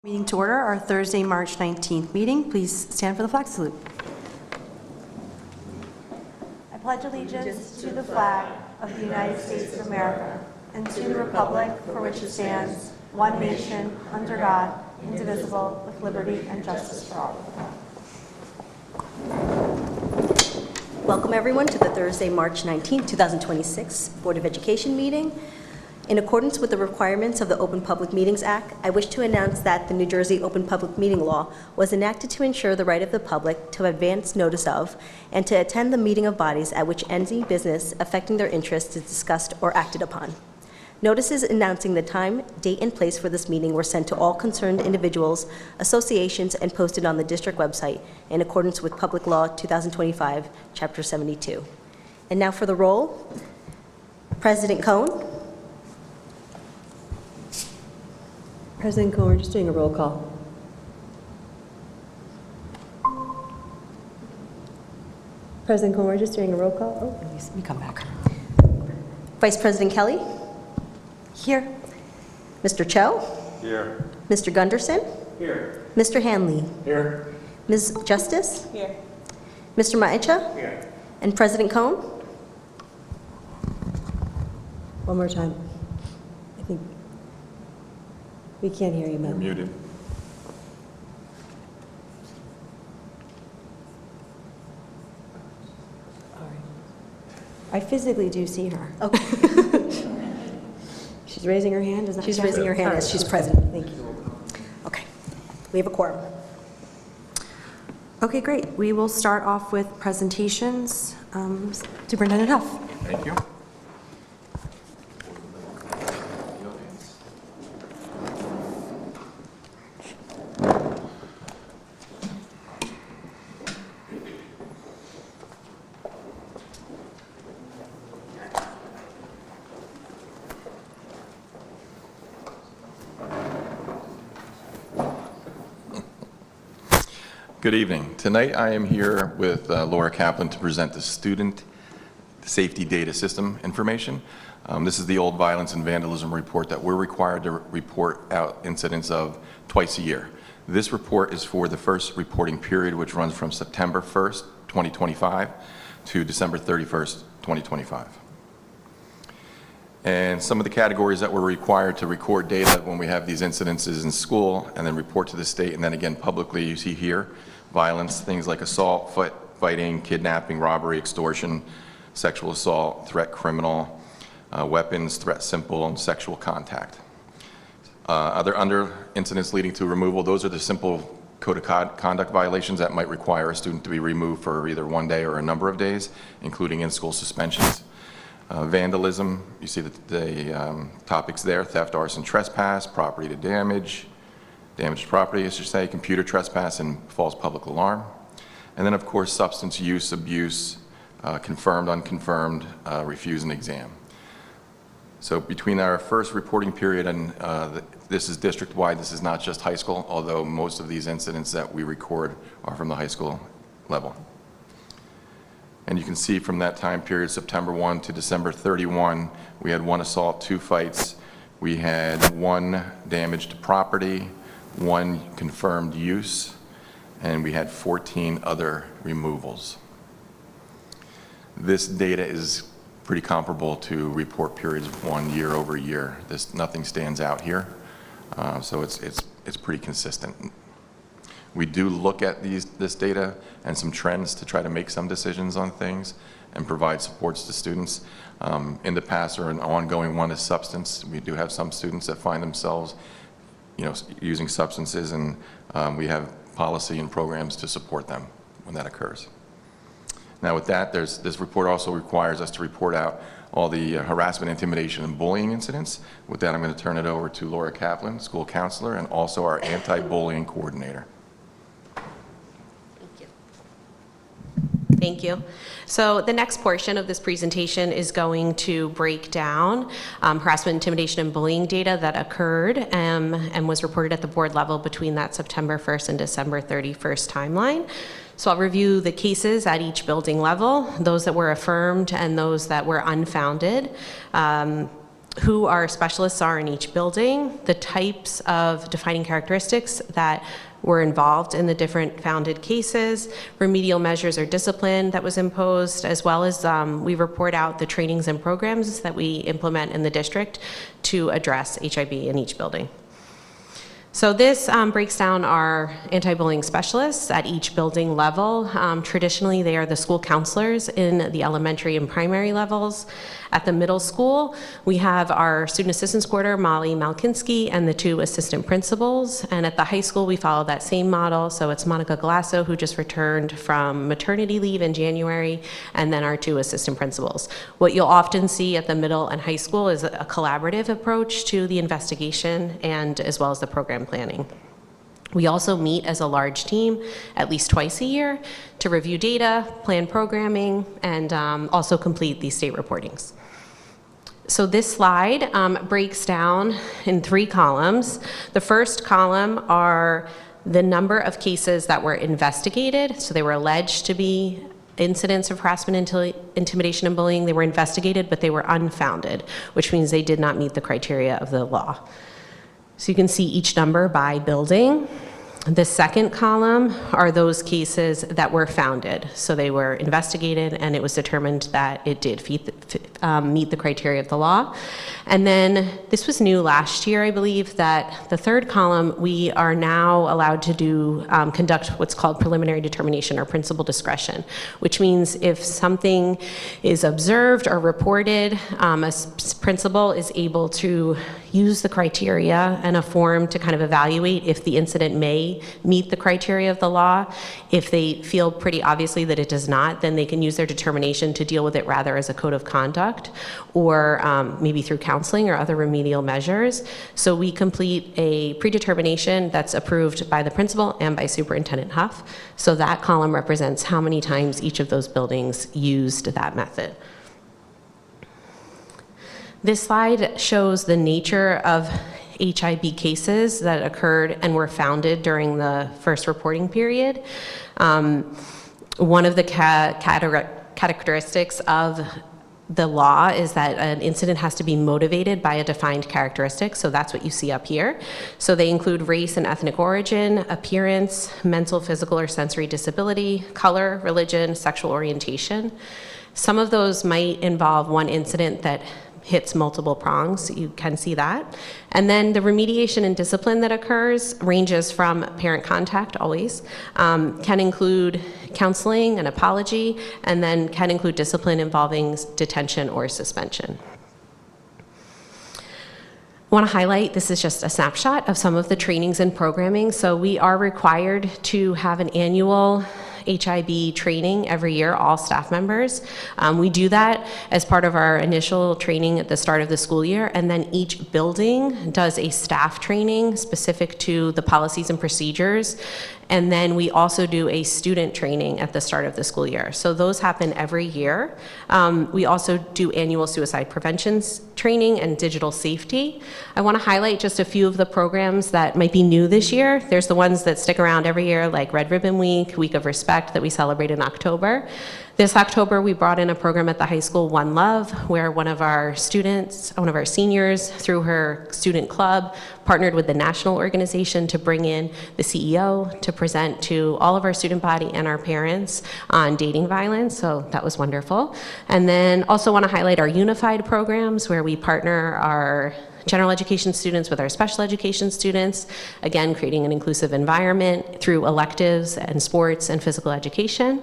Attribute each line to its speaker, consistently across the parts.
Speaker 1: Meeting to order, our Thursday, March 19th meeting. Please stand for the flag salute. I pledge allegiance to the flag of the United States of America and to the republic for which it stands, one nation, under God, indivisible, with liberty and justice for all.
Speaker 2: Welcome everyone to the Thursday, March 19th, 2026 Board of Education meeting. In accordance with the requirements of the Open Public Meetings Act, I wish to announce that the New Jersey Open Public Meeting Law was enacted to ensure the right of the public to advance notice of and to attend the meeting of bodies at which any business affecting their interests is discussed or acted upon. Notices announcing the time, date, and place for this meeting were sent to all concerned individuals, associations, and posted on the district website in accordance with Public Law 2025, Chapter 72. And now for the roll. President Cohn.
Speaker 1: President Cohen, we're just doing a roll call. President Cohen, we're just doing a roll call. Oh, let me come back.
Speaker 2: Vice President Kelly.
Speaker 1: Here.
Speaker 2: Mr. Cho.
Speaker 3: Here.
Speaker 2: Mr. Gunderson.
Speaker 3: Here.
Speaker 2: Mr. Hanley.
Speaker 3: Here.
Speaker 2: Ms. Justice.
Speaker 1: Here.
Speaker 2: Mr. Maecha.
Speaker 3: Here.
Speaker 2: And President Cohn.
Speaker 1: One more time. I think we can't hear you,
Speaker 3: You're
Speaker 1: ma'am.
Speaker 3: muted.
Speaker 1: All right. I physically do see her.
Speaker 2: Okay.
Speaker 1: She's raising her hand, is that
Speaker 2: She's
Speaker 1: correct?
Speaker 2: raising her hand
Speaker 1: All
Speaker 2: as
Speaker 1: right.
Speaker 2: she's present.
Speaker 1: Thank you.
Speaker 2: Okay. We have a quorum.
Speaker 1: Okay, great. We will start off with presentations. Superintendent Huff.
Speaker 3: Thank you. Good evening. Tonight I am here with Laura Kaplan to present the Student Safety Data System information. This is the old violence and vandalism report that we're required to report out incidents of twice a year. This report is for the first reporting period, which runs from September 1st, 2025 to December 31st, 2025. And some of the categories that we're required to record data when we have these incidences in school and then report to the state and then again publicly, you see here, violence, things like assault, fighting, kidnapping, robbery, extortion, sexual assault, threat criminal, weapons, threat simple, and sexual contact. Other under incidents leading to removal, those are the simple code of conduct violations that might require a student to be removed for either one day or a number of days, including in-school suspensions. Vandalism, you see the topics there, theft, arson, trespass, property to damage, damaged property, I should say, computer trespass, and false public alarm. And then, of course, substance use, abuse, confirmed, unconfirmed, refuse an exam. So between our first reporting period and this is district-wide, this is not just high school, although most of these incidents that we record are from the high school level. And you can see from that time period, September 1 to December 31, we had 1 assault, 2 fights. We had 1 damage to property, 1 confirmed use, and we had 14 other removals. This data is pretty comparable to report periods 1 year over year. Nothing stands out here, so it's pretty consistent. We do look at this data and some trends to try to make some decisions on things and provide supports to students. In the past, or an ongoing one is substance. We do have some students that find themselves, using substances, and we have policy and programs to support them when that occurs. Now, with that, this report also requires us to report out all the harassment, intimidation, and bullying incidents. With that, I'm going to turn it over to Laura Kaplan, school counselor, and also our anti-bullying coordinator.
Speaker 4: Thank you. So the next portion of this presentation is going to break down harassment, intimidation, and bullying data that occurred and was reported at the board level between that September 1st and December 31st timeline. So I'll review the cases at each building level, those that were affirmed and those that were unfounded. who our specialists are in each building, the types of defining characteristics that were involved in the different founded cases, remedial measures or discipline that was imposed, as well as we report out the trainings and programs that we implement in the district to address HIB in each building. So this breaks down our anti-bullying specialists at each building level. Traditionally, they are the school counselors in the elementary and primary levels. At the middle school, we have our student assistance coordinator, Molly Malkinski, and the 2 assistant principals. And at the high school, we follow that same model. So it's Monica Galasso, who just returned from maternity leave in January, and then our 2 assistant principals. What you'll often see at the middle and high school is a collaborative approach to the investigation and as well as the program planning. We also meet as a large team at least twice a year to review data, plan programming, and also complete these state reportings. So this slide breaks down in 3 columns. The first column are the number of cases that were investigated. So they were alleged to be incidents of harassment, intimidation, and bullying. They were investigated, but they were unfounded, which means they did not meet the criteria of the law. So you can see each number by building. The second column are those cases that were founded. So they were investigated and it was determined that it did meet the criteria of the law. And then this was new last year, I believe, that the third column, we are now allowed to conduct what's called preliminary determination or principal discretion, which means if something is observed or reported, a principal is able to use the criteria and a form to kind of evaluate if the incident may meet the criteria of the law. If they feel pretty obviously that it does not, then they can use their determination to deal with it rather as a code of conduct or maybe through counseling or other remedial measures. So we complete a predetermination that's approved by the principal and by Superintendent Huff. So that column represents how many times each of those buildings used that method. This slide shows the nature of HIB cases that occurred and were founded during the first reporting period. One of the characteristics of the law is that an incident has to be motivated by a defined characteristic, so that's what you see up here. So they include race and ethnic origin, appearance, mental, physical, or sensory disability, color, religion, sexual orientation. Some of those might involve one incident that hits multiple prongs, you can see that. And then the remediation and discipline that occurs ranges from parent contact, always, can include counseling, an apology, and then can include discipline involving detention or suspension. I want to highlight, this is just a snapshot of some of the trainings and programming. So we are required to have an annual HIB training every year, all staff members. We do that as part of our initial training at the start of the school year, and then each building does a staff training specific to the policies and procedures. And then we also do a student training at the start of the school year. So those happen every year. We also do annual suicide prevention training and digital safety. I want to highlight just a few of the programs that might be new this year. There's the ones that stick around every year, like Red Ribbon Week, Week of Respect that we celebrate in October. This October, we brought in a program at the high school, One Love, where one of our students, one of our seniors, through her student club, partnered with the national organization to bring in the CEO to present to all of our student body and our parents on dating violence, so that was wonderful. And then also want to highlight our unified programs, where we partner our general education students with our special education students, again, creating an inclusive environment through electives and sports and physical education.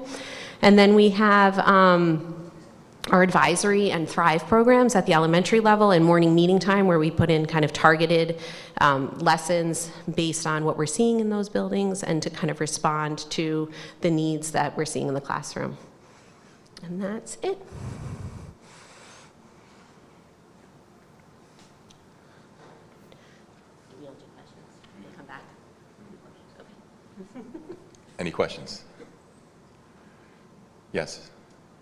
Speaker 4: And then we have our advisory and Thrive programs at the elementary level and morning meeting time, where we put in kind of targeted lessons based on what we're seeing in those buildings and to kind of respond to the needs that we're seeing in the classroom. And that's it.
Speaker 3: Any questions? Yes,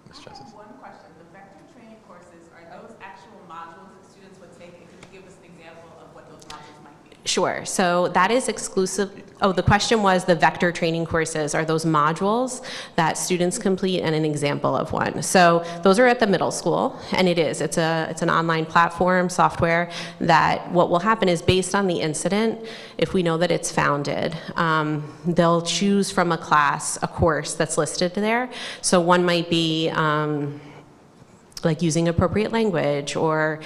Speaker 3: Ms. Justice.
Speaker 5: One question. The vector training courses, are those actual modules that students would take? And could you give us an example of what those modules might be?
Speaker 4: Sure. So that is exclusive. Oh, the question was the vector training courses. Are those modules that students complete, and an example of one? So those are at the middle school, and it's an online platform software that what will happen is based on the incident, if we know that it's founded, they'll choose from a class a course that's listed there. So one might be like using appropriate language, or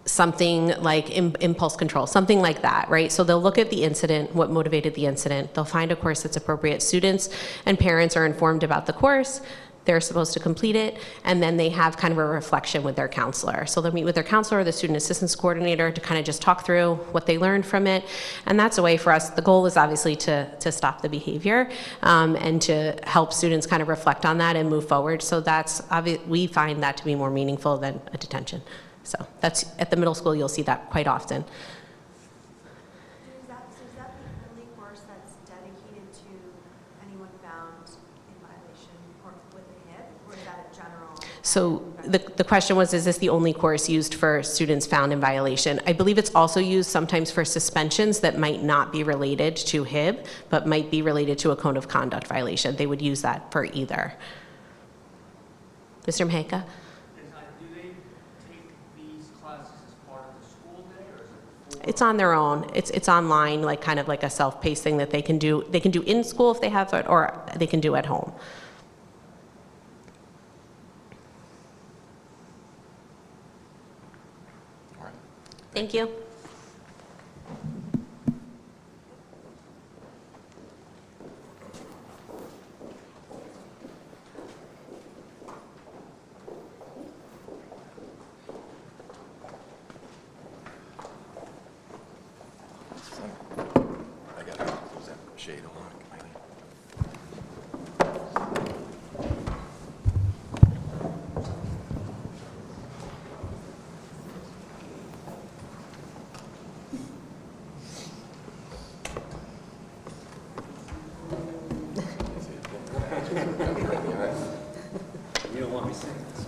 Speaker 4: something like impulse control, something like that, right? So they'll look at the incident, what motivated the incident. They'll find a course that's appropriate. Students and parents are informed about the course. They're supposed to complete it, and then they have kind of a reflection with their counselor. So they'll meet with their counselor or the student assistance coordinator to kind of just talk through what they learned from it. And that's a way for us, the goal is obviously to stop the behavior and to help students kind of reflect on that and move forward. So we find that to be more meaningful than a detention. So that's, at the middle school, you'll see that quite often.
Speaker 1: Is that the only course that's dedicated to anyone found in violation or with a HIP, or is that a general?
Speaker 4: So the question was, is this the only course used for students found in violation? I believe it's also used sometimes for suspensions that might not be related to HIB, but might be related to a code of conduct violation. They would use that for either. Mr. Mejika? It's on their own. It's online, like kind of like a self-paced thing that they can do. They can do in school if they have it, or they can do at home.
Speaker 3: All right.
Speaker 4: Thank you.
Speaker 3: I got to close that shade on.
Speaker 6: You don't want me saying this.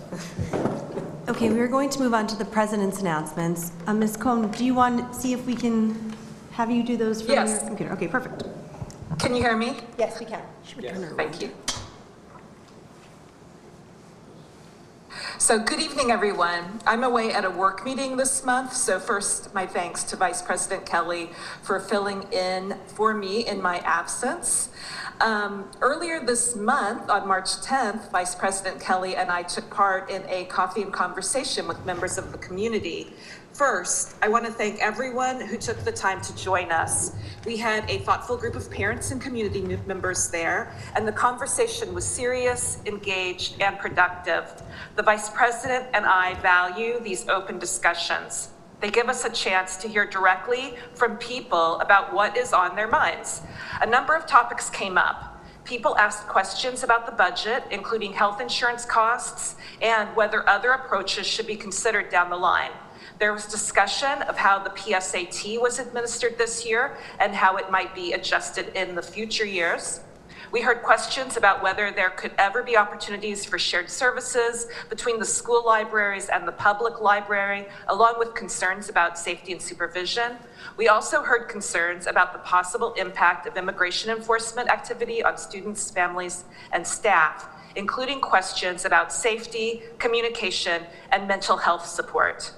Speaker 1: Okay, we are going to move on to the president's announcements. Ms. Cohn, do you want to see if we can have you do those from
Speaker 5: Yes.
Speaker 1: your computer? Okay, perfect.
Speaker 5: Can you hear me?
Speaker 1: Yes, we can.
Speaker 5: Thank you. So good evening, everyone. I'm away at a work meeting this month, so first, my thanks to Vice President Kelly for filling in for me in my absence. Earlier this month, on March 10th, Vice President Kelly and I took part in a coffee and conversation with members of the community. First, I want to thank everyone who took the time to join us. We had a thoughtful group of parents and community members there, and the conversation was serious, engaged, and productive. The Vice President and I value these open discussions. They give us a chance to hear directly from people about what is on their minds. A number of topics came up. People asked questions about the budget, including health insurance costs, and whether other approaches should be considered down the line. There was discussion of how the PSAT was administered this year and how it might be adjusted in the future years. We heard questions about whether there could ever be opportunities for shared services between the school libraries and the public library, along with concerns about safety and supervision. We also heard concerns about the possible impact of immigration enforcement activity on students, families, and staff, including questions about safety, communication, and mental health support.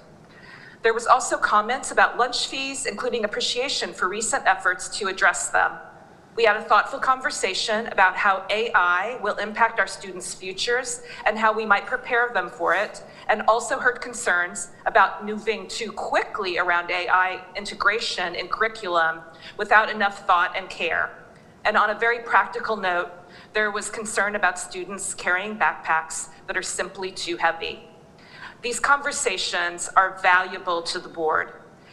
Speaker 5: There was also comments about lunch fees, including appreciation for recent efforts to address them. We had a thoughtful conversation about how AI will impact our students' futures and how we might prepare them for it, and also heard concerns about moving too quickly around AI integration in curriculum without enough thought and care. And on a very practical note, there was concern about students carrying backpacks that are simply too heavy. These conversations are valuable to the board.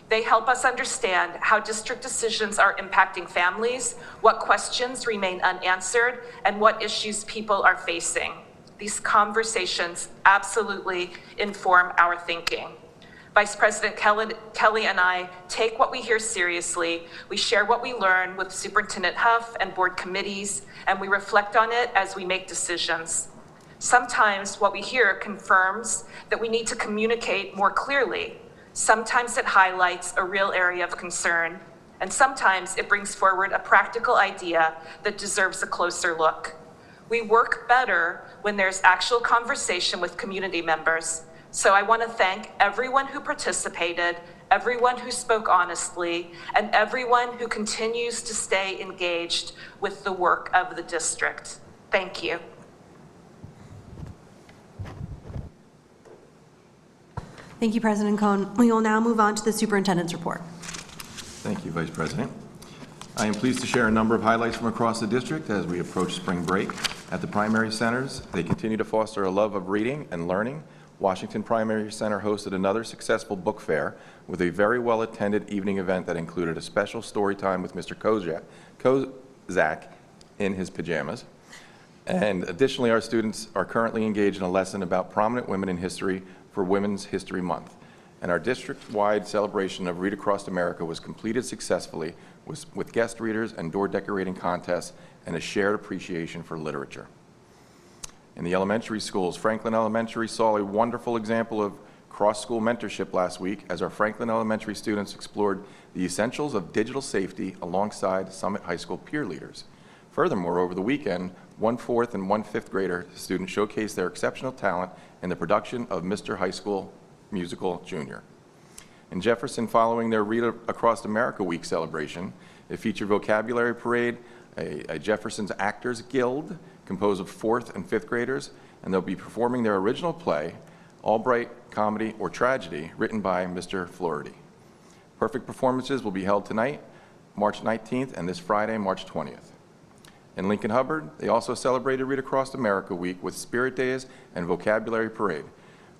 Speaker 5: They help us understand how district decisions are impacting families, what questions remain unanswered, and what issues people are facing. These conversations absolutely inform our thinking. Vice President Kelly and I take what we hear seriously. We share what we learn with Superintendent Huff and board committees, and we reflect on it as we make decisions. Sometimes what we hear confirms that we need to communicate more clearly. Sometimes it highlights a real area of concern, And sometimes it brings forward a practical idea that deserves a closer look. We work better when there's actual conversation with community members. So I want to thank everyone who participated, everyone who spoke honestly, and everyone who continues to stay engaged with the work of the district. Thank you.
Speaker 1: Thank you, President Cohn. We will now move on to the superintendent's report.
Speaker 3: Thank you, Vice President. I am pleased to share a number of highlights from across the district as we approach spring break. At the primary centers, they continue to foster a love of reading and learning. Washington Primary Center hosted another successful book fair with a very well-attended evening event that included a special story time with Mr. Kozak in his pajamas. And additionally, our students are currently engaged in a lesson about prominent women in history for Women's History Month. And our district-wide celebration of Read Across America was completed successfully with guest readers and door decorating contests and a shared appreciation for literature. In the elementary schools, Franklin Elementary saw a wonderful example of cross-school mentorship last week as our Franklin Elementary students explored the essentials of digital safety alongside Summit High School peer leaders. Furthermore, over the weekend, one 4th and one 5th grader student showcased their exceptional talent in the production of Mr. High School Musical Junior. In Jefferson, following their Read Across America Week celebration, it featured vocabulary parade, a Jefferson's Actors Guild composed of 4th and 5th graders, and they'll be performing their original play, Albright Comedy or Tragedy, written by Mr. Flaherty. Perfect performances will be held tonight, March 19th, and this Friday, March 20th. In Lincoln Hubbard, they also celebrated Read Across America Week with Spirit Days and Vocabulary Parade.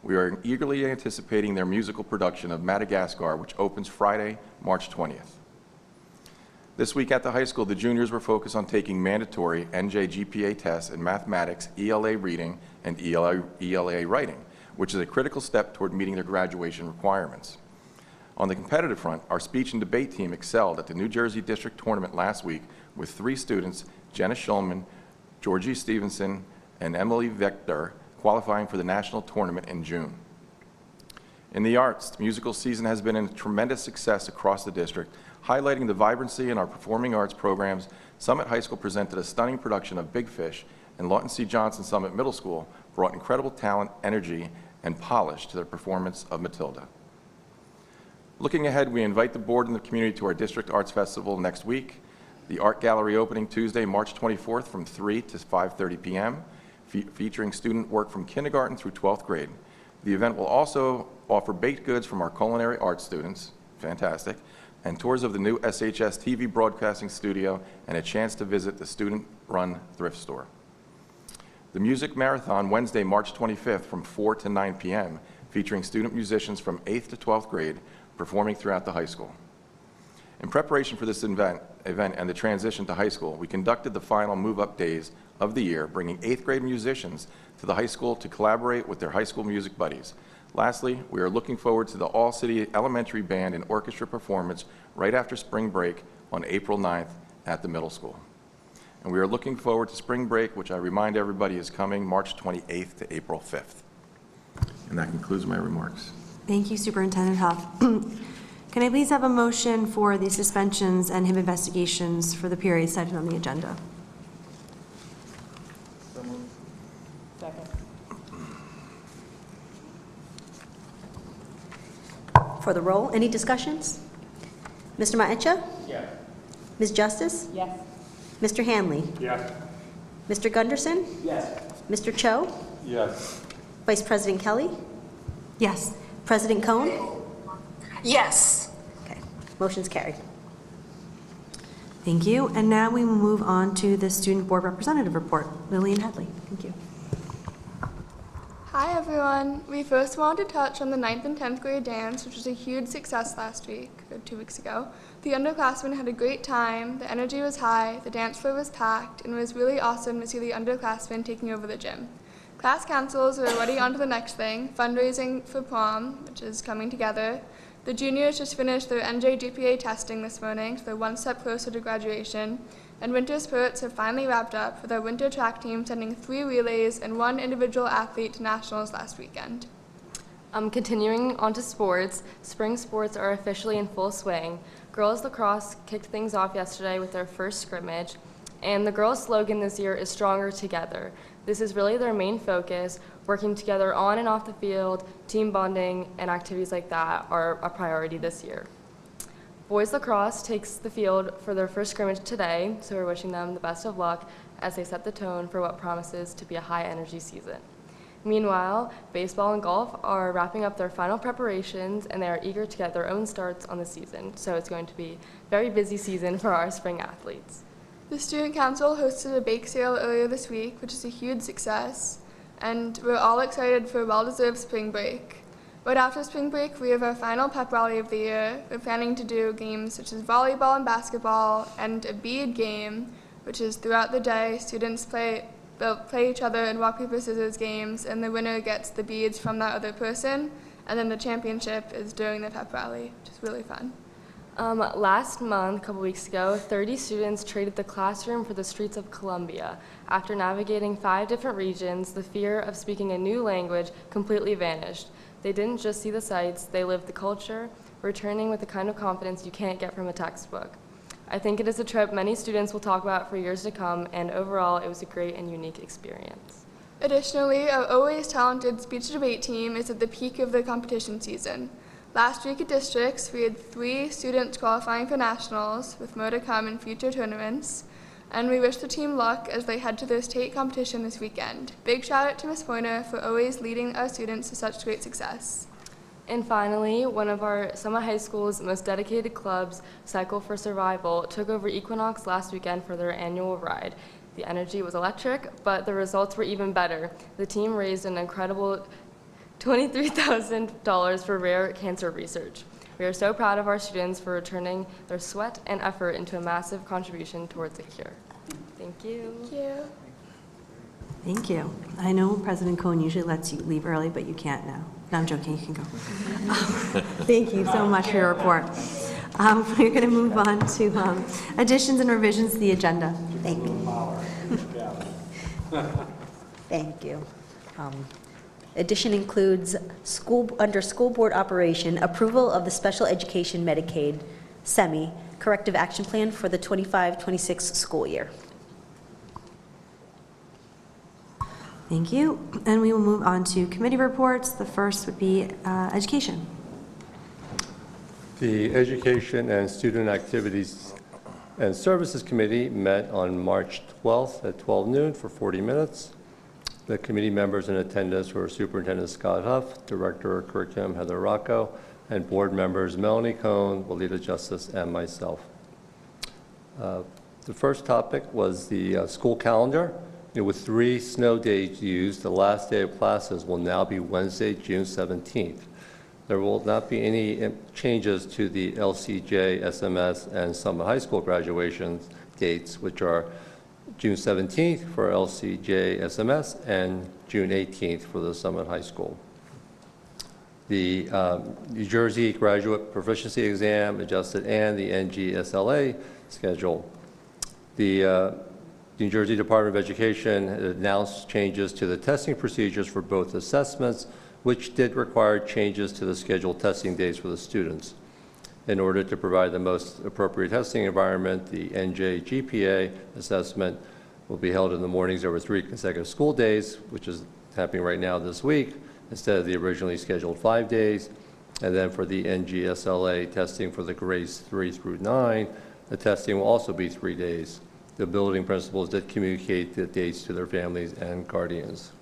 Speaker 3: We are eagerly anticipating their musical production of Madagascar, which opens Friday, March 20th. This week at the high school, the juniors were focused on taking mandatory NJ-GPA tests in mathematics, ELA reading, and ELA writing, which is a critical step toward meeting their graduation requirements. On the competitive front, our speech and debate team excelled at the New Jersey District Tournament last week with 3 students, Jenna Schulman, Georgie Stevenson, and Emily Vector, qualifying for the national tournament in June. In the arts, the musical season has been a tremendous success across the district. Highlighting the vibrancy in our performing arts programs, Summit High School presented a stunning production of Big Fish, and Lawton C. Johnson Summit Middle School brought incredible talent, energy, and polish to their performance of Matilda. Looking ahead, we invite the board and the community to our District Arts Festival next week. The Art Gallery opening Tuesday, March 24th from 3 to 5:30 p.m., featuring student work from kindergarten through 12th grade. The event will also offer baked goods from our culinary arts students, fantastic, and tours of the new SHS TV broadcasting studio, and a chance to visit the student-run thrift store. The Music Marathon, Wednesday, March 25th from 4 to 9 p.m., featuring student musicians from 8th to 12th grade performing throughout the high school. In preparation for this event and the transition to high school, we conducted the final move-up days of the year, bringing 8th grade musicians to the high school to collaborate with their high school music buddies. Lastly, we are looking forward to the All-City Elementary Band and Orchestra performance right after spring break on April 9th at the middle school. And we are looking forward to spring break, which I remind everybody is coming March 28th to April 5th. And that concludes my remarks.
Speaker 1: Thank you, Superintendent Huff. Can I please have a motion for the suspensions and HIB investigations for the period cited on the agenda?
Speaker 2: For the roll, any discussions? Mr. Maecha?
Speaker 6: Yes.
Speaker 2: Ms. Justice?
Speaker 7: Yes.
Speaker 2: Mr. Hanley?
Speaker 6: Yes.
Speaker 2: Mr. Gunderson?
Speaker 6: Yes.
Speaker 2: Mr. Cho?
Speaker 6: Yes.
Speaker 2: Vice President Kelly?
Speaker 1: Yes.
Speaker 2: President Cohn?
Speaker 5: Yes.
Speaker 2: Okay, motion's carried.
Speaker 1: Thank you. And now we will move on to the Student Board Representative Report. Lillian Headley, thank you.
Speaker 7: Hi everyone. We first wanted to touch on the 9th and 10th grade dance, which was a huge success last week, or 2 weeks ago. The underclassmen had a great time, the energy was high, the dance floor was packed, and it was really awesome to see the underclassmen taking over the gym. Class councils are already on to the next thing, fundraising for prom, which is coming together. The juniors just finished their NJ-GPA testing this morning, so they're one step closer to graduation. And winter sports have finally wrapped up, with our winter track team sending 3 relays and 1 individual athlete to nationals last weekend.
Speaker 8: Continuing on to sports, spring sports are officially in full swing. Girls lacrosse kicked things off yesterday with their first scrimmage, and the girls' slogan this year is Stronger Together. This is really their main focus. Working together on and off the field, team bonding, and activities like that are a priority this year. Boys lacrosse takes the field for their first scrimmage today, so we're wishing them the best of luck as they set the tone for what promises to be a high-energy season. Meanwhile, baseball and golf are wrapping up their final preparations, and they are eager to get their own starts on the season, so it's going to be a very busy season for our spring athletes.
Speaker 7: The Student Council hosted a bake sale earlier this week, which is a huge success, and we're all excited for a well-deserved spring break. Right after spring break, we have our final pep rally of the year. We're planning to do games such as volleyball and basketball, and a bead game, which is throughout the day, students play each other in rock, paper, scissors games, and the winner gets the beads from that other person, and then the championship is during the pep rally, which is really fun.
Speaker 8: Last month, a couple weeks ago, 30 students traded the classroom for the streets of Columbia. After navigating 5 different regions, the fear of speaking a new language completely vanished. They didn't just see the sights, they lived the culture, returning with the kind of confidence you can't get from a textbook. I think it is a trip many students will talk about for years to come, and overall, it was a great and unique experience.
Speaker 7: Additionally, our always talented speech debate team is at the peak of the competition season. Last week at districts, we had 3 students qualifying for nationals, with more to come in future tournaments, and we wish the team luck as they head to their state competition this weekend. Big shout out to Ms. Pointer for always leading our students to such great success.
Speaker 8: And finally, one of our Summit High School's most dedicated clubs, Cycle for Survival, took over Equinox last weekend for their annual ride. The energy was electric, but the results were even better. The team raised an incredible $23,000 for rare cancer research. We are so proud of our students for returning their sweat and effort into a massive contribution towards a cure. Thank you.
Speaker 7: Thank you.
Speaker 2: Thank you. I know President Cohen usually lets you leave early, but you can't now. No, I'm joking, you can go. Thank you so much for your report. We're going to move on to additions and revisions to the agenda. Thank you. Thank you. Addition includes under school board operation, approval of the special education Medicaid SEMI corrective action plan for the 25-26 school year. Thank you. And we will move on to committee reports. The first would be education.
Speaker 9: The Education and Student Activities and Services Committee met on March 12th at 12 noon for 40 minutes. The committee members in attendance were Superintendent Scott Huff, Director of Curriculum Heather Rocco, and board members Melanie Cohn, Walida Justice, and myself. The first topic was the school calendar. With 3 snow days used, the last day of classes will now be Wednesday, June 17th. There will not be any changes to the LCJ, SMS, and Summit High School graduation dates, which are June 17th for LCJ, SMS, and June 18th for the Summit High School. The New Jersey Graduate Proficiency Exam adjusted and the NGSLA schedule. The New Jersey Department of Education announced changes to the testing procedures for both assessments, which did require changes to the scheduled testing days for the students. In order to provide the most appropriate testing environment, the NJ GPA assessment will be held in the mornings over 3 consecutive school days, which is happening right now this week, instead of the originally scheduled 5 days. And then for the NGSLA testing for the grades 3 through 9, the testing will also be 3 days. The building principals did communicate the dates to their families and guardians.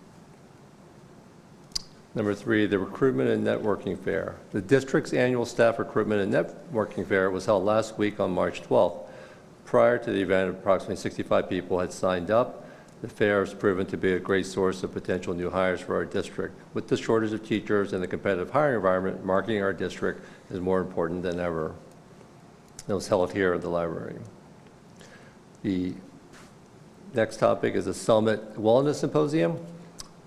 Speaker 9: Number 3, the recruitment and networking fair. The district's annual staff recruitment and networking fair was held last week on March 12th. Prior to the event, approximately 65 people had signed up. The fair has proven to be a great source of potential new hires for our district. With the shortage of teachers and the competitive hiring environment, marketing our district is more important than ever. It was held here at the library. The next topic is the Summit Wellness Symposium.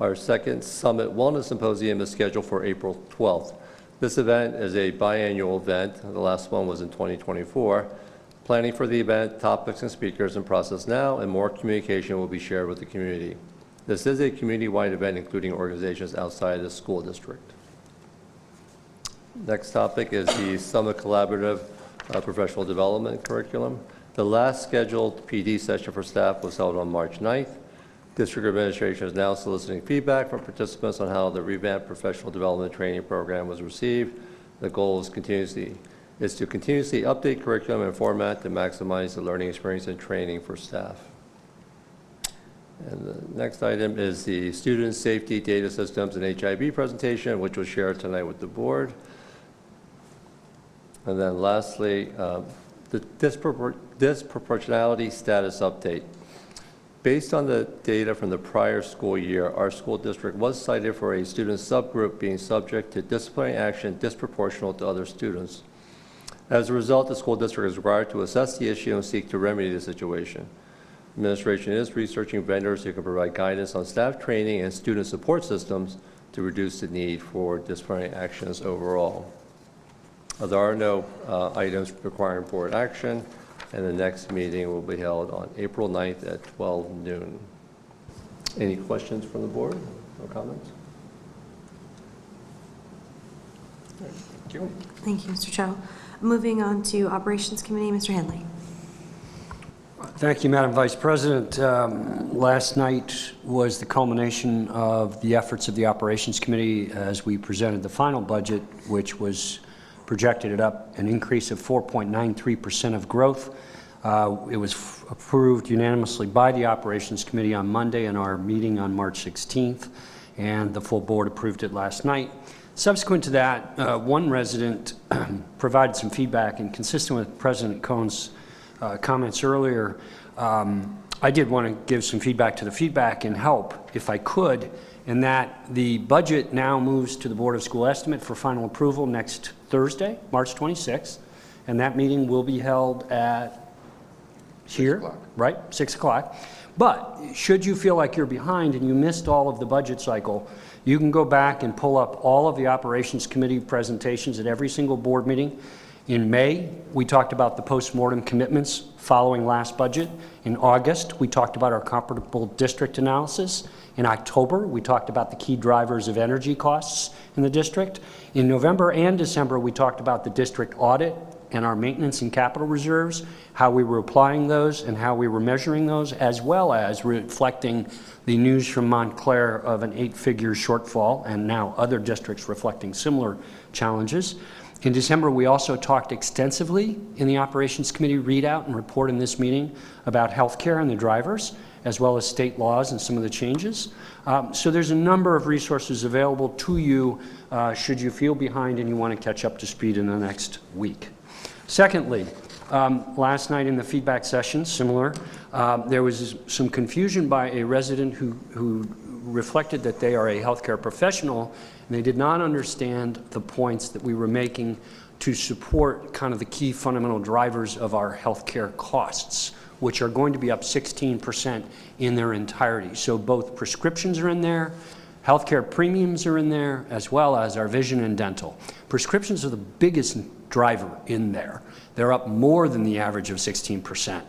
Speaker 9: Our second Summit Wellness Symposium is scheduled for April 12th. This event is a biannual event. The last one was in 2024. Planning for the event, topics and speakers in process now, and more communication will be shared with the community. This is a community-wide event including organizations outside the school district. Next topic is the Summit Collaborative professional development curriculum. The last scheduled PD session for staff was held on March 9th. District administration is now soliciting feedback from participants on how the revamped professional development training program was received. The goal is to continuously update curriculum and format to maximize the learning experience and training for staff. And the next item is the Student Safety Data Systems and HIB presentation, which was shared tonight with the board. And then lastly, the disproportionality status update. Based on the data from the prior school year, our school district was cited for a student subgroup being subject to disciplinary action disproportional to other students. As a result, the school district is required to assess the issue and seek to remedy the situation. Administration is researching vendors who can provide guidance on staff training and student support systems to reduce the need for disciplinary actions overall. There are no items requiring board action, and the next meeting will be held on April 9th at 12 noon. Any questions from the board or comments? Thank you.
Speaker 1: Thank you, Mr. Cho. Moving on to Operations Committee, Mr. Henley.
Speaker 6: Thank you, Madam Vice President. Last night was the culmination of the efforts of the Operations Committee as we presented the final budget, which was projected at an increase of 4.93% of growth. It was approved unanimously by the Operations Committee on Monday in our meeting on March 16th, and the full board approved it last night. Subsequent to that, one resident provided some feedback, and consistent with President Cohn's comments earlier, I did want to give some feedback to the feedback and help, if I could, in that the budget now moves to the Board of School Estimate for final approval next Thursday, March 26th, and that meeting will be held at here,
Speaker 3: 6 o'clock.
Speaker 6: right, 6 o'clock. But should you feel like you're behind and you missed all of the budget cycle, you can go back and pull up all of the Operations Committee presentations at every single board meeting. In May, we talked about the postmortem commitments following last budget. In August, we talked about our comparable district analysis. In October, we talked about the key drivers of energy costs in the district. In November and December, we talked about the district audit and our maintenance and capital reserves, how we were applying those and how we were measuring those, as well as reflecting the news from Montclair of an 8-figure shortfall, and now other districts reflecting similar challenges. In December, we also talked extensively in the Operations Committee readout and report in this meeting about healthcare and the drivers, as well as state laws and some of the changes. So there's a number of resources available to you should you feel behind and you want to catch up to speed in the next week. Secondly, last night in the feedback session, similar, there was some confusion by a resident who reflected that they are a healthcare professional, and they did not understand the points that we were making to support kind of the key fundamental drivers of our healthcare costs, which are going to be up 16% in their entirety. So both prescriptions are in there, healthcare premiums are in there, as well as our vision and dental. Prescriptions are the biggest driver in there. They're up more than the average of 16%.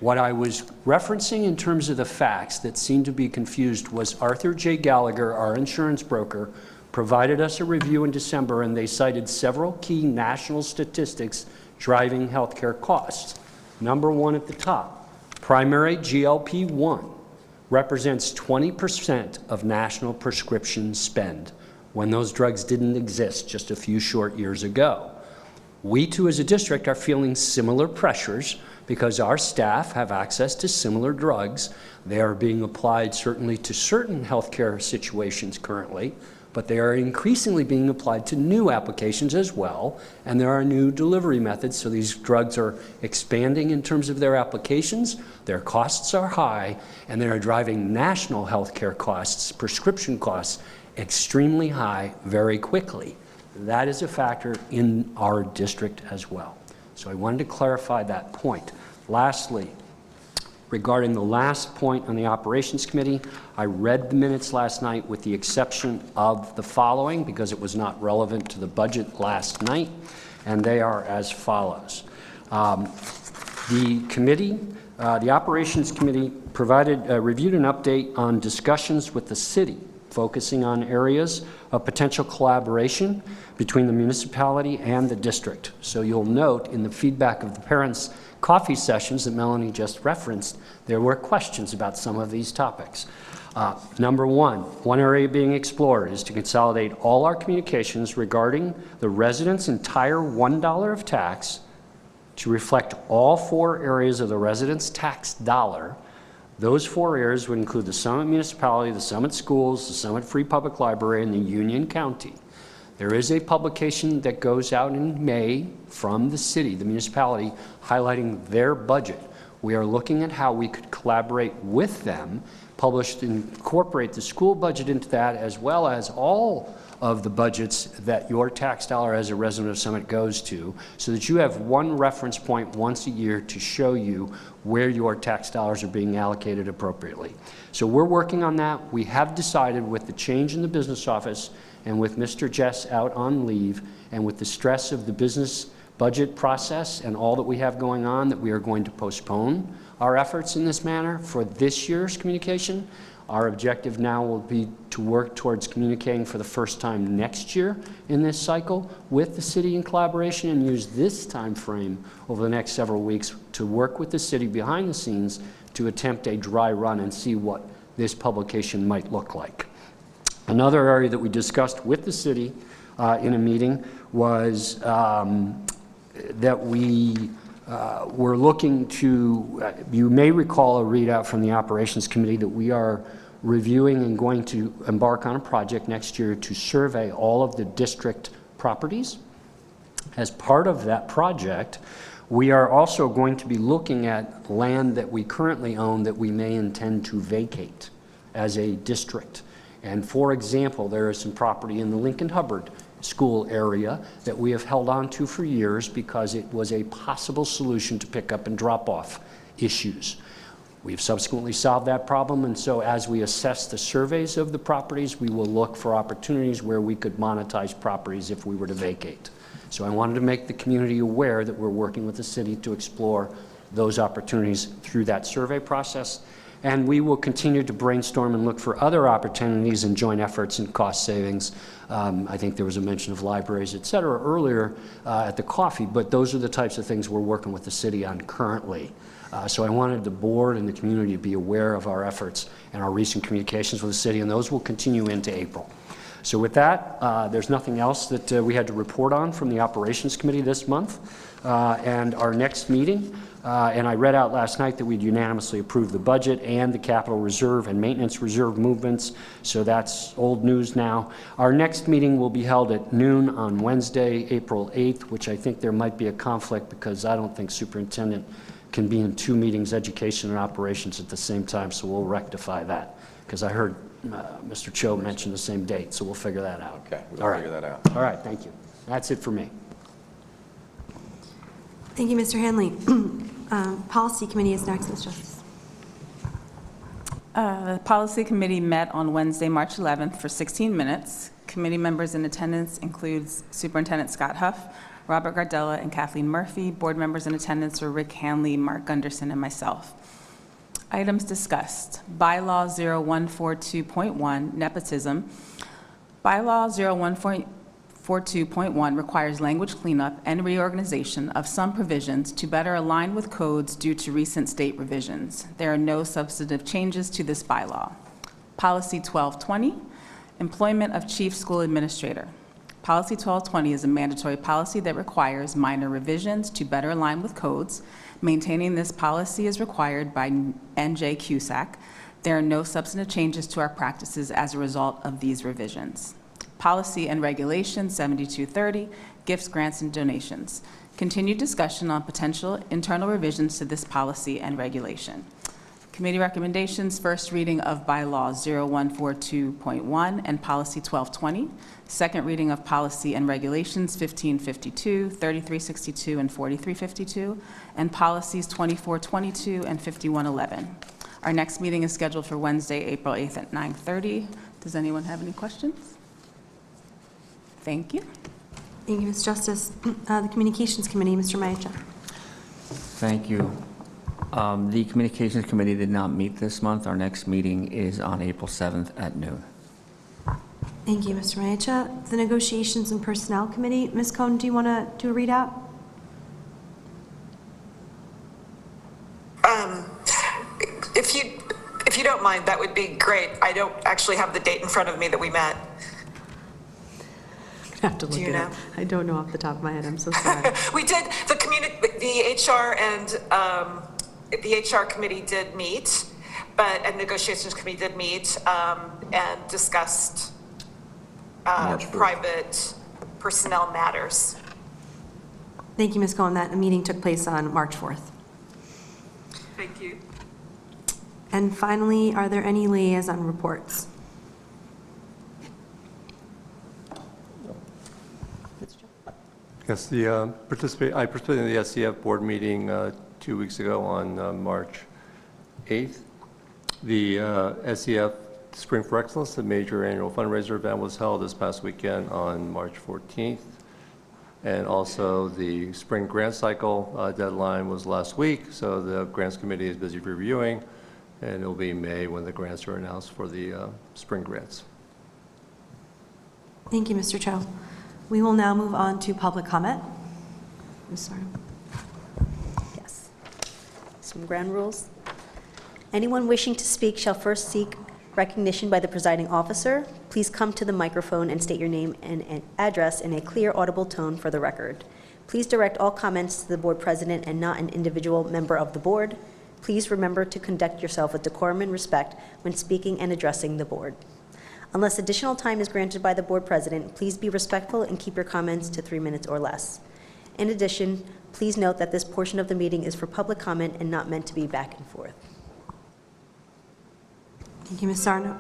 Speaker 6: What I was referencing in terms of the facts that seemed to be confused was Arthur J. Gallagher, our insurance broker, provided us a review in December, and they cited several key national statistics driving healthcare costs. Number one at the top, primary GLP-1 represents 20% of national prescription spend when those drugs didn't exist just a few short years ago. We too as a district are feeling similar pressures because our staff have access to similar drugs. They are being applied certainly to certain healthcare situations currently, but they are increasingly being applied to new applications as well, and there are new delivery methods, so these drugs are expanding in terms of their applications, their costs are high, and they are driving national healthcare costs, prescription costs, extremely high very quickly. That is a factor in our district as well. So I wanted to clarify that point. Lastly, regarding the last point on the Operations Committee, I read the minutes last night with the exception of the following because it was not relevant to the budget last night, and they are as follows. The committee, the Operations Committee reviewed an update on discussions with the city, focusing on areas of potential collaboration between the municipality and the district. So you'll note in the feedback of the parents' coffee sessions that Melanie just referenced, there were questions about some of these topics. Number one area being explored is to consolidate all our communications regarding the residents' entire $1 of tax to reflect all 4 areas of the residents' tax dollar. Those 4 areas would include the Summit Municipality, the Summit Schools, the Summit Free Public Library, and the Union County. There is a publication that goes out in May from the city, the municipality, highlighting their budget. We are looking at how we could collaborate with them, incorporate the school budget into that, as well as all of the budgets that your tax dollar as a resident of Summit goes to, so that you have one reference point once a year to show you where your tax dollars are being allocated appropriately. So we're working on that. We have decided, with the change in the business office and with Mr. Jess out on leave and with the stress of the business budget process and all that we have going on, that we are going to postpone our efforts in this manner for this year's communication. Our objective now will be to work towards communicating for the first time next year in this cycle with the city in collaboration, and use this time frame over the next several weeks to work with the city behind the scenes to attempt a dry run and see what this publication might look like. Another area that we discussed with the city in a meeting was that we we're looking to, you may recall a readout from the Operations Committee that we are reviewing and going to embark on a project next year to survey all of the district properties. As part of that project, we are also going to be looking at land that we currently own that we may intend to vacate as a district. And for example, there is some property in the Lincoln Hubbard School area that we have held on to for years because it was a possible solution to pick up and drop off issues. We've subsequently solved that problem, and so as we assess the surveys of the properties, we will look for opportunities where we could monetize properties if we were to vacate. So I wanted to make the community aware that we're working with the city to explore those opportunities through that survey process. And we will continue to brainstorm and look for other opportunities and joint efforts and cost savings. I think there was a mention of libraries, et cetera, earlier at the coffee, but those are the types of things we're working with the city on currently. So I wanted the board and the community to be aware of our efforts and our recent communications with the city, and those will continue into April. So with that, there's nothing else that we had to report on from the Operations Committee this month. And our next meeting, and I read out last night that we'd unanimously approved the budget and the capital reserve and maintenance reserve movements, so that's old news now. Our next meeting will be held at noon on Wednesday, April 8th, which I think there might be a conflict because I don't think superintendent can be in 2 meetings, education and operations, at the same time, so we'll rectify that, because I heard Mr. Cho mention the same date, so we'll figure that out.
Speaker 3: Okay, we'll figure that out.
Speaker 6: All right, thank you. That's it for me.
Speaker 1: Thank you, Mr. Hanley. Policy Committee is next, Ms. Justice.
Speaker 10: The Policy Committee met on Wednesday, March 11th for 16 minutes. Committee members in attendance includes Superintendent Scott Huff, Robert Gardella, and Kathleen Murphy. Board members in attendance are Rick Hanley, Mark Gunderson, and myself. Items discussed: Bylaw 0142.1, nepotism. Bylaw 0142.1 requires language cleanup and reorganization of some provisions to better align with codes due to recent state revisions. There are no substantive changes to this bylaw. Policy 1220, employment of chief school administrator. Policy 1220 is a mandatory policy that requires minor revisions to better align with codes. Maintaining this policy is required by NJ CUSAC. There are no substantive changes to our practices as a result of these revisions. Policy and Regulation 7230, gifts, grants, and donations. Continued discussion on potential internal revisions to this policy and regulation. Committee recommendations: first reading of Bylaw 0142.1 and Policy 1220. Second reading of Policy and Regulations 1552, 3362, and 4352, and Policies 2422 and 5111. Our next meeting is scheduled for Wednesday, April 8th at 9:30. Does anyone have any questions? Thank you.
Speaker 1: Thank you, Ms. Justice. The Communications Committee, Mr. Maicha.
Speaker 11: Thank you. The Communications Committee did not meet this month. Our next meeting is on April 7th at noon.
Speaker 1: Thank you, Mr. Maicha. The Negotiations and Personnel Committee, Ms. Cohn, do you want to do a readout?
Speaker 5: If you don't mind, that would be great. I don't actually have the date in front of me that we met.
Speaker 1: I have to look
Speaker 5: Do you
Speaker 1: it
Speaker 5: know?
Speaker 1: up. I don't know off the top of my head. I'm so sorry.
Speaker 5: We did, the HR and the HR committee did meet, and negotiations committee did meet and discussed private personnel matters.
Speaker 1: Thank you, Ms. Cohen. That meeting took place on March 4th.
Speaker 5: Thank you.
Speaker 1: And finally, are there any liaison reports?
Speaker 9: Yes, I participated in the SCF board meeting 2 weeks ago on March 8th. The SCF Spring for Excellence, the major annual fundraiser event, was held this past weekend on March 14th. And also the spring grant cycle deadline was last week, so the grants committee is busy reviewing, and it'll be May when the grants are announced for the spring grants.
Speaker 1: Thank you, Mr. Cho. We will now move on to public comment. Ms. Sarno.
Speaker 2: Yes. Some ground rules. Anyone wishing to speak shall first seek recognition by the presiding officer. Please come to the microphone and state your name and address in a clear, audible tone for the record. Please direct all comments to the board president and not an individual member of the board. Please remember to conduct yourself with decorum and respect when speaking and addressing the board. Unless additional time is granted by the board president, please be respectful and keep your comments to 3 minutes or less. In addition, please note that this portion of the meeting is for public comment and not meant to be back and forth.
Speaker 1: Thank you, Ms. Sarno.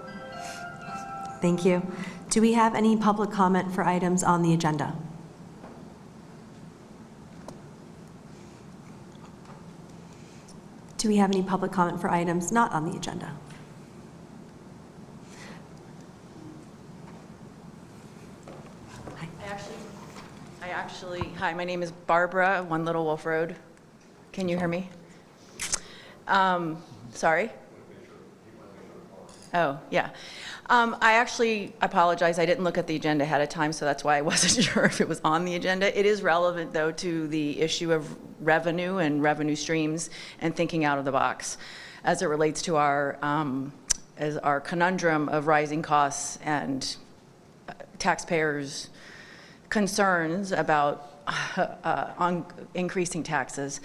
Speaker 1: Thank you. Do we have any public comment for items on the agenda? Do we have any public comment for items not on the agenda?
Speaker 12: Hi, my name is Barbara, 1 Little Wolf Road. Can you hear me? Sorry? Oh, yeah. I actually apologize. I didn't look at the agenda ahead of time, so that's why I wasn't sure if it was on the agenda. It is relevant, though, to the issue of revenue and revenue streams and thinking out of the box as it relates to our conundrum of rising costs and taxpayers' concerns about on increasing taxes.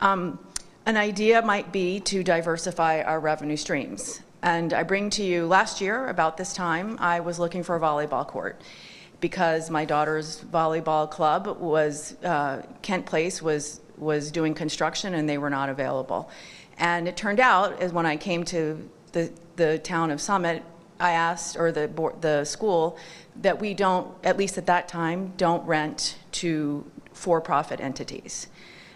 Speaker 12: An idea might be to diversify our revenue streams. And I bring to you, last year, about this time, I was looking for a volleyball court because my daughter's volleyball club was, Kent Place was doing construction and they were not available. And it turned out, as when I came to the town of Summit, I asked, or the school, that we don't, at least at that time, don't rent to for-profit entities.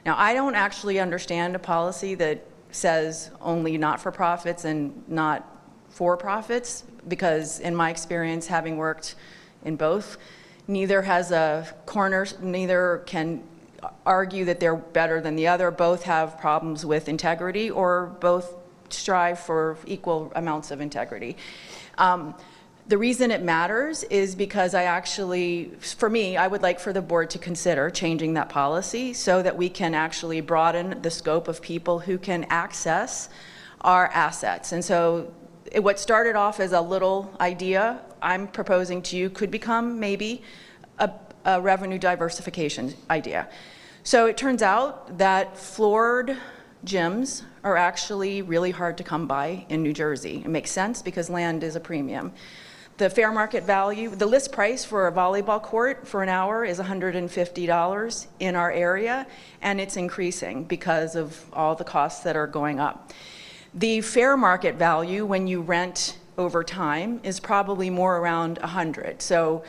Speaker 12: Now, I don't actually understand a policy that says only not-for-profits and not for-profits, because in my experience, having worked in both, neither has a corner, neither can argue that they're better than the other. Both have problems with integrity, or both strive for equal amounts of integrity. The reason it matters is because for me, I would like for the board to consider changing that policy so that we can actually broaden the scope of people who can access our assets. And so what started off as a little idea, I'm proposing to you, could become maybe a revenue diversification idea. So it turns out that floored gyms are actually really hard to come by in New Jersey. It makes sense because land is a premium. The fair market value, the list price for a volleyball court for an hour is $150 in our area, and it's increasing because of all the costs that are going up. The fair market value when you rent over time is probably more around $100. So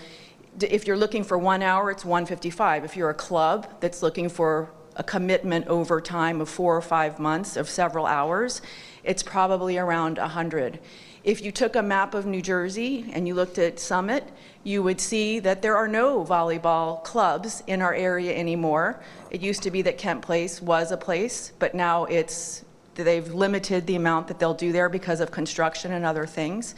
Speaker 12: if you're looking for 1 hour, it's $155. If you're a club that's looking for a commitment over time of 4 or 5 months of several hours, it's probably around $100. If you took a map of New Jersey and you looked at Summit, you would see that there are no volleyball clubs in our area anymore. It used to be that Kent Place was a place, but now they've limited the amount that they'll do there because of construction and other things.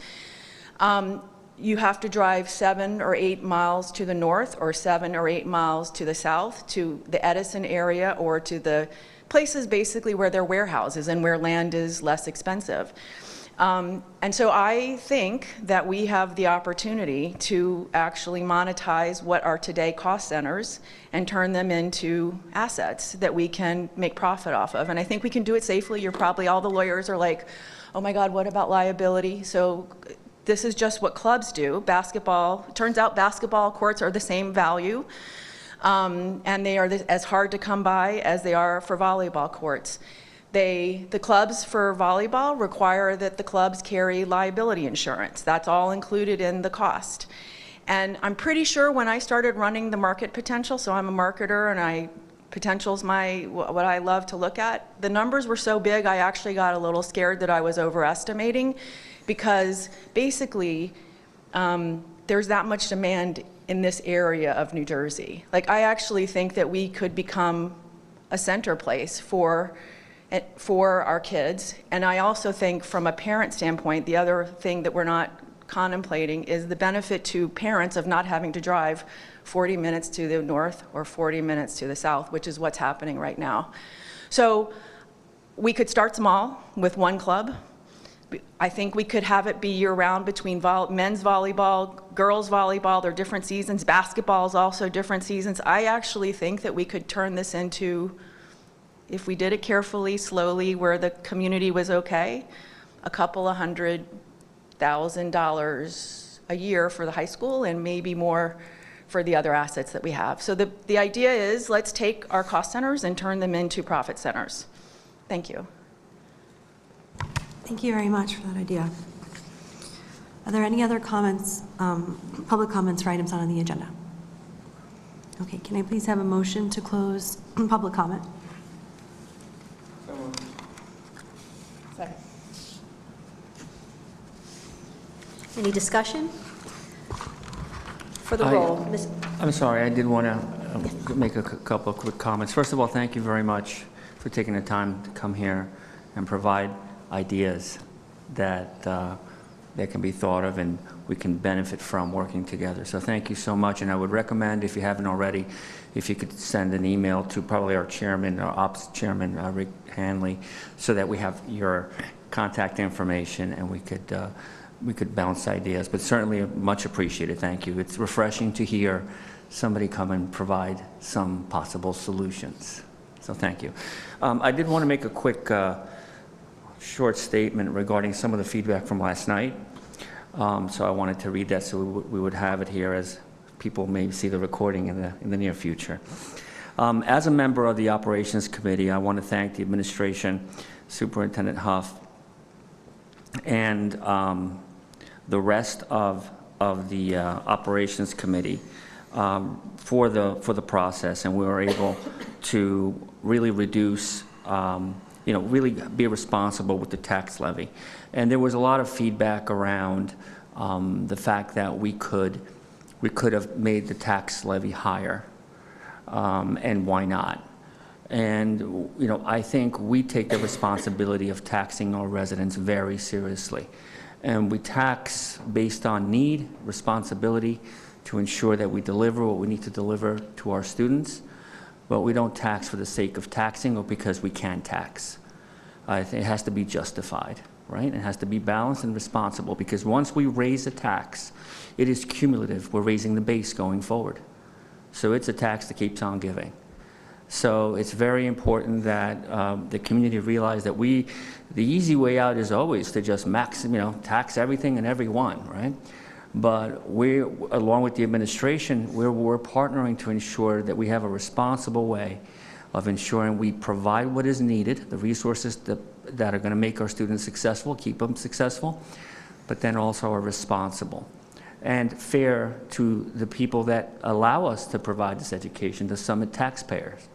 Speaker 12: you have to drive 7 or 8 miles to the north or 7 or 8 miles to the south to the Edison area or to the places basically where there are warehouses and where land is less expensive. And so I think that we have the opportunity to actually monetize what are today cost centers and turn them into assets that we can make profit off of. And I think we can do it safely. You're probably, all the lawyers are like, oh my God, what about liability? So this is just what clubs do. Basketball, turns out basketball courts are the same value, and they are as hard to come by as they are for volleyball courts. The clubs for volleyball require that the clubs carry liability insurance. That's all included in the cost. And I'm pretty sure when I started running the market potential, so I'm a marketer and potential's what I love to look at, the numbers were so big I actually got a little scared that I was overestimating, because basically there's that much demand in this area of New Jersey. Like, I actually think that we could become a center place for our kids. And I also think from a parent standpoint, the other thing that we're not contemplating is the benefit to parents of not having to drive 40 minutes to the north or 40 minutes to the south, which is what's happening right now. So we could start small with one club. I think we could have it be year-round between men's volleyball, girls' volleyball. There are different seasons. Basketball is also different seasons. I actually think that we could turn this into, if we did it carefully, slowly, where the community was okay, a couple of $100,000 a year for the high school and maybe more for the other assets that we have. So the idea is, let's take our cost centers and turn them into profit centers. Thank you.
Speaker 1: Thank you very much for that idea. Are there any other comments, public comments for items on the agenda? Okay, can I please have a motion to close public comment?
Speaker 12: Second.
Speaker 2: Any discussion? For the roll, Ms.
Speaker 11: I'm sorry, I did want to make a couple of quick comments. First of all, thank you very much for taking the time to come here and provide ideas that that can be thought of and we can benefit from working together. So thank you so much, and I would recommend, if you haven't already, if you could send an email to probably our chairman, our ops chairman, Rick Hanley, so that we have your contact information and we could bounce ideas. But certainly much appreciated. Thank you. It's refreshing to hear somebody come and provide some possible solutions. So thank you. I did want to make a quick short statement regarding some of the feedback from last night. So I wanted to read that so we would have it here as people may see the recording in the near future. As a member of the Operations Committee, I want to thank the administration, Superintendent Huff, and the rest of the Operations Committee for the process, and we were able to really reduce, really be responsible with the tax levy. And there was a lot of feedback around the fact that we could have made the tax levy higher, and why not? And I think we take the responsibility of taxing our residents very seriously. And we tax based on need, responsibility to ensure that we deliver what we need to deliver to our students, but we don't tax for the sake of taxing or because we can tax. I think it has to be justified, right? It has to be balanced and responsible, because once we raise a tax, it is cumulative. We're raising the base going forward. So it's a tax that keeps on giving. So it's very important that the community realize that the easy way out is always to just tax everything and everyone, right? But we, along with the administration, we're partnering to ensure that we have a responsible way of ensuring we provide what is needed, the resources that are going to make our students successful, keep them successful, but then also are responsible and fair to the people that allow us to provide this education, the Summit taxpayers.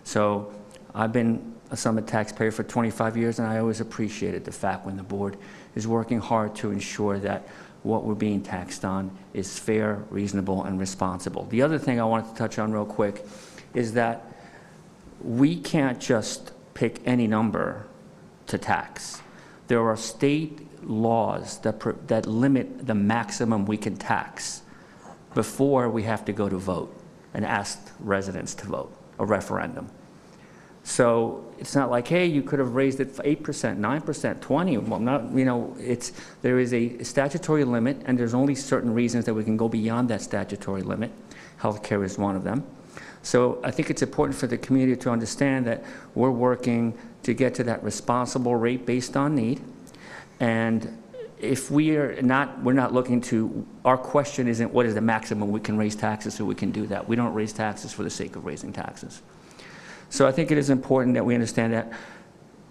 Speaker 11: So I've been a Summit taxpayer for 25 years, and I always appreciated the fact when the board is working hard to ensure that what we're being taxed on is fair, reasonable, and responsible. The other thing I wanted to touch on real quick is that we can't just pick any number to tax. There are state laws that limit the maximum we can tax before we have to go to vote and ask residents to vote, a referendum. So it's not like, hey, you could have raised it 8%, 9%, 20%. Well, not, you know, there is a statutory limit, and there's only certain reasons that we can go beyond that statutory limit. Healthcare is one of them. So I think it's important for the community to understand that we're working to get to that responsible rate based on need. And if we're not looking to, our question isn't what is the maximum we can raise taxes so we can do that. We don't raise taxes for the sake of raising taxes. So I think it is important that we understand that.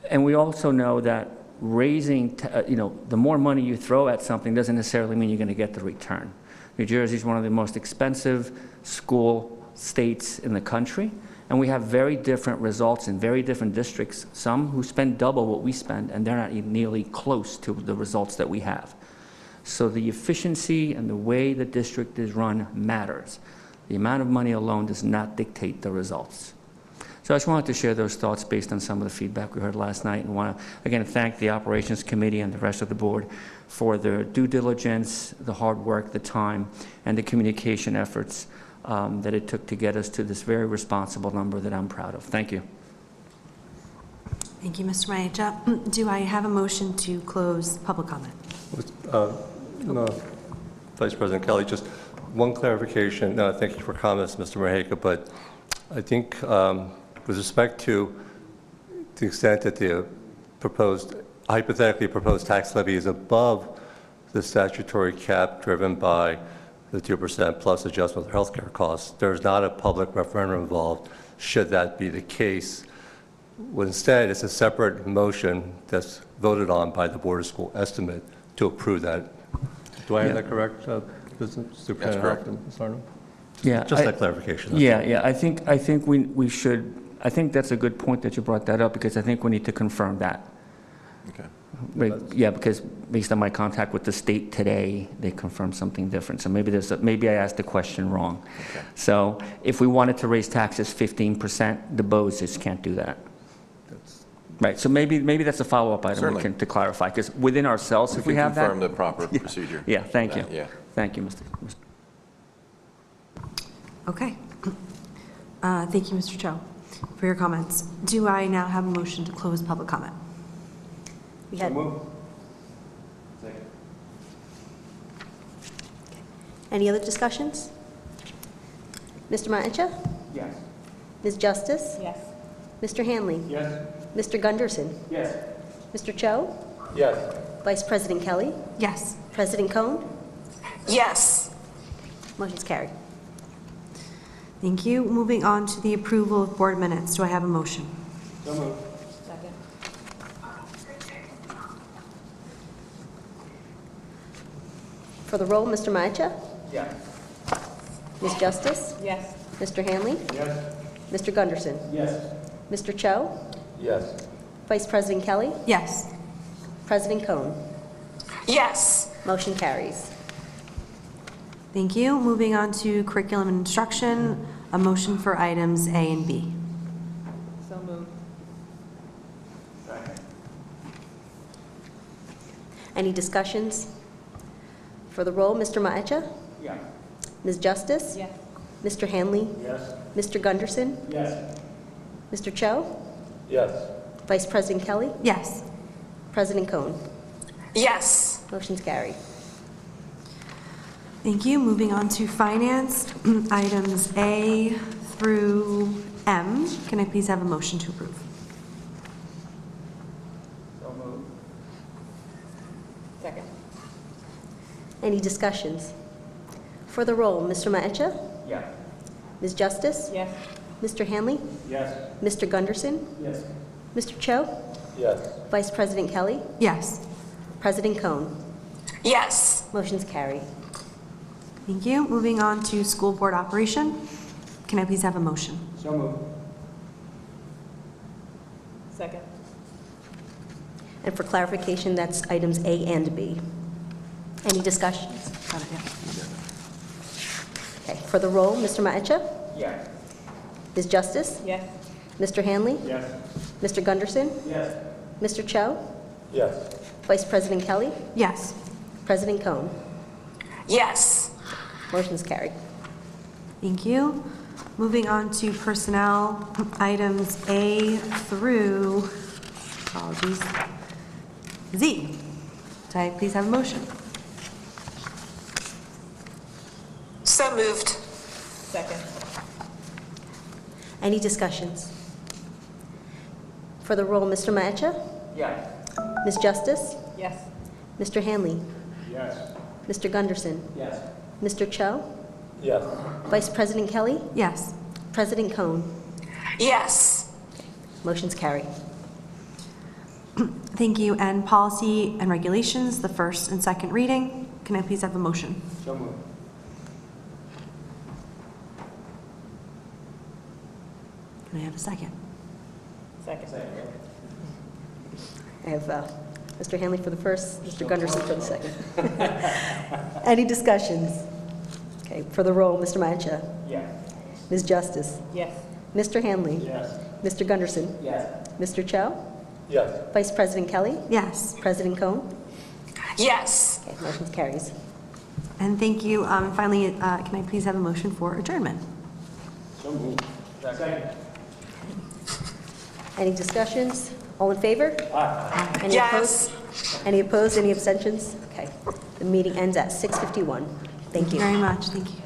Speaker 11: And we also know that raising, the more money you throw at something doesn't necessarily mean you're going to get the return. New Jersey is one of the most expensive school states in the country, and we have very different results in very different districts, some who spend double what we spend, and they're not even nearly close to the results that we have. So the efficiency and the way the district is run matters. The amount of money alone does not dictate the results. So I just wanted to share those thoughts based on some of the feedback we heard last night, and want to, again, thank the Operations Committee and the rest of the board for their due diligence, the hard work, the time, and the communication efforts that it took to get us to this very responsible number that I'm proud of. Thank you.
Speaker 1: Thank you, Mr. Maecha. Do I have a motion to close public comment?
Speaker 9: No, Vice President Kelly, just one clarification. Thank you for comments, Mr. Maheka, but I think with respect to the extent that the hypothetically proposed tax levy is above the statutory cap driven by the 2% plus adjustment of healthcare costs, there's not a public referendum involved should that be the case. Well, instead, it's a separate motion that's voted on by the Board of School Estimate to approve that. Do I have that correct, Superintendent Hoffman, Ms. Arnold?
Speaker 11: Yeah,
Speaker 9: just that clarification.
Speaker 11: Yeah. I think we should. I think that's a good point that you brought that up, because I think we need to confirm that.
Speaker 3: Okay.
Speaker 11: Yeah, because based on my contact with the state today, they confirmed something different. So maybe I asked the question wrong. Okay. So if we wanted to raise taxes 15%, the BOEs just can't do that. Right. So maybe that's a follow-up item to clarify, because within ourselves, if we have that,
Speaker 3: confirm the proper procedure.
Speaker 11: Yeah. Thank you.
Speaker 3: Yeah.
Speaker 11: Thank you, Mr.
Speaker 1: Okay. Thank you, Mr. Cho, for your comments. Do I now have a motion to close public comment?
Speaker 2: We had. Any other discussions? Mr. Maecha?
Speaker 6: Yes.
Speaker 2: Ms. Justice?
Speaker 12: Yes.
Speaker 2: Mr. Hanley?
Speaker 6: Yes.
Speaker 2: Mr. Gunderson?
Speaker 6: Yes.
Speaker 2: Mr. Cho?
Speaker 9: Yes.
Speaker 2: Vice President Kelly?
Speaker 1: Yes.
Speaker 2: President Cohn?
Speaker 5: Yes.
Speaker 2: Motion's carried.
Speaker 1: Thank you. Moving on to the approval of board minutes. Do I have a motion?
Speaker 6: So moved.
Speaker 12: Second.
Speaker 2: For the roll, Mr. Maecha?
Speaker 6: Yes.
Speaker 2: Ms. Justice?
Speaker 12: Yes.
Speaker 2: Mr. Hanley?
Speaker 6: Yes.
Speaker 2: Mr. Gunderson?
Speaker 6: Yes.
Speaker 2: Mr. Cho?
Speaker 9: Yes.
Speaker 2: Vice President Kelly?
Speaker 1: Yes.
Speaker 2: President Cohn?
Speaker 5: Yes.
Speaker 2: Motion carries.
Speaker 1: Thank you. Moving on to curriculum and instruction, a motion for items A and B.
Speaker 12: So moved.
Speaker 2: Any discussions? For the roll, Mr. Maecha?
Speaker 6: Yes.
Speaker 2: Ms. Justice?
Speaker 12: Yes.
Speaker 2: Mr. Hanley?
Speaker 6: Yes.
Speaker 2: Mr. Gunderson?
Speaker 6: Yes.
Speaker 2: Mr. Cho?
Speaker 9: Yes.
Speaker 2: Vice President Kelly?
Speaker 1: Yes.
Speaker 2: President Cohn?
Speaker 5: Yes.
Speaker 2: Motion's carried.
Speaker 1: Thank you. Moving on to finance, items A through M. Can I please have a motion to approve?
Speaker 6: So moved.
Speaker 12: Second.
Speaker 2: Any discussions? For the roll, Mr. Maecha?
Speaker 6: Yes.
Speaker 2: Ms. Justice?
Speaker 12: Yes.
Speaker 2: Mr. Hanley?
Speaker 6: Yes.
Speaker 2: Mr. Gunderson?
Speaker 6: Yes.
Speaker 2: Mr. Cho?
Speaker 9: Yes.
Speaker 2: Vice President Kelly?
Speaker 1: Yes.
Speaker 2: President Cohn?
Speaker 5: Yes.
Speaker 2: Motion's carried.
Speaker 1: Thank you. Moving on to school board operation. Can I please have a motion?
Speaker 6: So moved.
Speaker 12: Second.
Speaker 2: And for clarification, that's items A and B. Any discussions?
Speaker 1: Got it, yeah.
Speaker 2: Okay, for the roll, Mr. Maecha?
Speaker 6: Yes.
Speaker 2: Ms. Justice?
Speaker 12: Yes.
Speaker 2: Mr. Hanley?
Speaker 6: Yes.
Speaker 2: Mr. Gunderson?
Speaker 6: Yes.
Speaker 2: Mr. Cho?
Speaker 9: Yes.
Speaker 2: Vice President Kelly?
Speaker 1: Yes.
Speaker 2: President Cohn?
Speaker 5: Yes.
Speaker 2: Motion is carried.
Speaker 1: Thank you. Moving on to personnel items A through, apologies, Z. Could I please have a motion?
Speaker 5: So moved.
Speaker 12: Second.
Speaker 2: Any discussions? For the roll, Mr. Maecha?
Speaker 11: Yes.
Speaker 2: Ms. Justice?
Speaker 12: Yes.
Speaker 2: Mr. Hanley?
Speaker 11: Yes.
Speaker 2: Mr. Gunderson?
Speaker 11: Yes.
Speaker 2: Mr. Cho?
Speaker 9: Yes.
Speaker 2: Vice President Kelly?
Speaker 1: Yes.
Speaker 2: President Cohn?
Speaker 5: Yes.
Speaker 2: Motion's carried.
Speaker 1: Thank you. And policy and regulations, the first and second reading. Can I please have a motion?
Speaker 11: So moved.
Speaker 1: Can I have a second?
Speaker 12: Second.
Speaker 2: I have Mr. Hanley for the first, Mr. Gunderson for the second. Any discussions? Okay, for the roll, Mr. Maecha?
Speaker 11: Yes.
Speaker 2: Ms. Justice?
Speaker 12: Yes.
Speaker 2: Mr. Hanley?
Speaker 11: Yes.
Speaker 2: Mr. Gunderson?
Speaker 11: Yes.
Speaker 2: Mr. Cho?
Speaker 9: Yes.
Speaker 2: Vice President Kelly?
Speaker 1: Yes.
Speaker 2: President Cohn?
Speaker 5: Yes.
Speaker 2: Okay, motion carries.
Speaker 1: And thank you. Finally, can I please have a motion for adjournment?
Speaker 11: So moved. Second.
Speaker 2: Any discussions? All in favor?
Speaker 11: Aye.
Speaker 2: Any
Speaker 5: Yes.
Speaker 2: opposed? Any opposed, any abstentions? Okay, the meeting ends at 6:51. Thank you.
Speaker 1: Very much. Thank you.